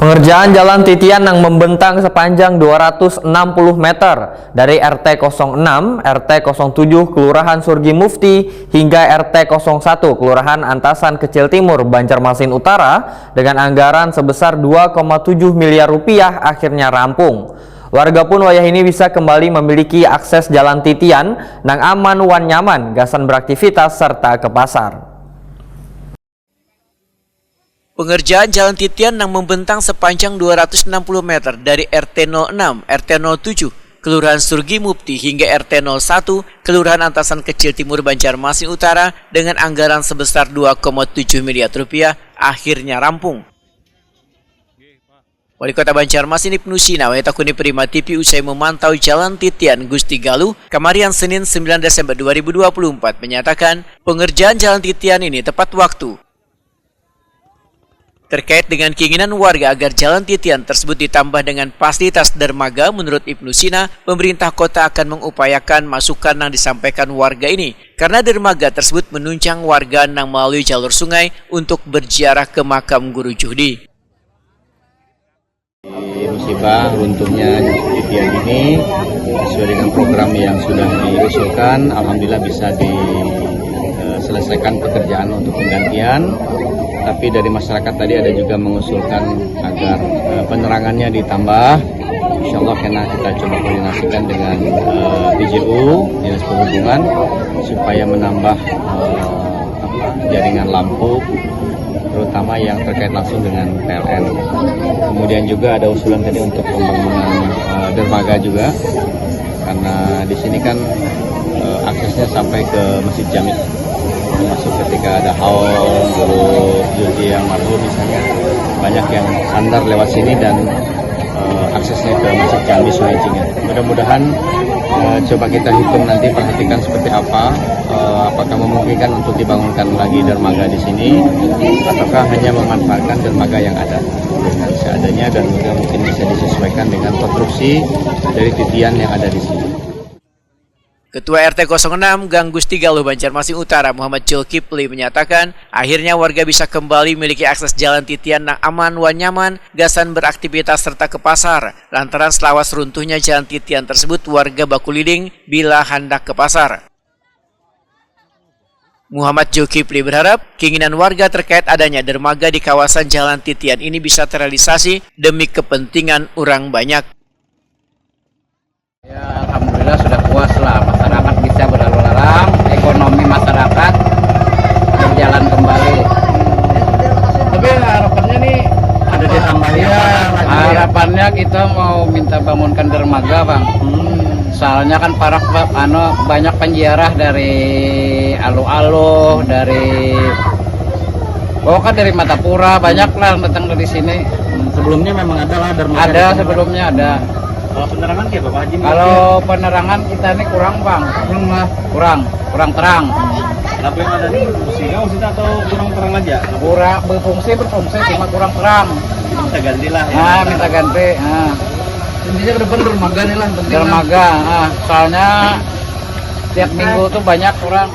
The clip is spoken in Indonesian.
Pengerjaan jalan titian yang membentang sepanjang 260 meter dari RT 06, RT 07 Kelurahan Surgi Mufti hingga RT 01 Kelurahan Antasan Kecil Timur, Banjarmasin Utara dengan anggaran sebesar 2,7 miliar rupiah akhirnya rampung. Warga pun wayah ini bisa kembali memiliki akses jalan titian nang aman wan nyaman, gasan beraktivitas serta ke pasar. Pengerjaan jalan titian yang membentang sepanjang 260 meter dari RT 06, RT 07, Kelurahan Surgi Mufti hingga RT 01, Kelurahan Antasan Kecil Timur, Banjarmasin Utara dengan anggaran sebesar 2,7 miliar rupiah akhirnya rampung. Wali Kota Banjarmasin Ibnu Sina Takuni Prima TV usai memantau jalan titian Gusti Galuh Kamarian Senin 9 Desember 2024 menyatakan pengerjaan jalan titian ini tepat waktu. Terkait dengan keinginan warga agar jalan titian tersebut ditambah dengan fasilitas dermaga, menurut Ibnu Sina, pemerintah kota akan mengupayakan masukan yang disampaikan warga ini, karena dermaga tersebut menunjang warga yang melalui jalur sungai untuk berziarah ke makam Guru Juhdi. Musibah runtuhnya titian ini sesuai dengan program yang sudah diusulkan, alhamdulillah bisa diselesaikan pekerjaan untuk penggantian. Tapi dari masyarakat tadi ada juga mengusulkan agar penerangannya ditambah. Insya Allah karena kita coba koordinasikan dengan DJU, Dinas Perhubungan, supaya menambah jaringan lampu, terutama yang terkait langsung dengan PLN. Kemudian juga ada usulan tadi untuk pembangunan dermaga juga, karena di sini kan aksesnya sampai ke Masjid Jami. Termasuk ketika ada haul Guru Juhdi yang marhum misalnya, banyak yang sandar lewat sini dan aksesnya ke Masjid Jami Sungai Cingat. Mudah-mudahan coba kita hitung nanti, perhatikan seperti apa, apakah memungkinkan untuk dibangunkan lagi dermaga di sini, ataukah hanya memanfaatkan dermaga yang ada dengan seadanya dan juga mungkin bisa disesuaikan dengan konstruksi dari titian yang ada di sini. Ketua RT 06 Gang Gusti Galuh Banjarmasin Utara Muhammad Zulkifli menyatakan akhirnya warga bisa kembali memiliki akses jalan titian yang aman wan nyaman, gasan beraktivitas serta ke pasar. Lantaran selawas runtuhnya jalan titian tersebut, warga bakuliding bila hendak ke pasar. Muhammad Zulkifli berharap keinginan warga terkait adanya dermaga di kawasan jalan titian ini bisa terrealisasi demi kepentingan orang banyak. Ya, alhamdulillah sudah puas lah, masyarakat bisa berlalu lalang, ekonomi masyarakat berjalan kembali. Tapi harapannya nih ada ditambahin. Ya, harapannya kita mau minta bangunkan dermaga, Bang. Soalnya kan banyak penziarah dari Alu-Alu, dari dari Matapura, banyak lah datang dari sini. Sebelumnya memang ada lah dermaga. Ada sebelumnya ada. Kalau penerangan ya Bapak Haji? Kalau penerangan kita ini kurang, Bang. Kurang terang. Tapi yang ada ini berfungsi atau kurang terang aja? Kurang berfungsi cuma kurang terang. Minta ganti lah. Minta ganti. Intinya ke depan dermaga nih lah. Dermaga. Soalnya tiap minggu tuh banyak orang.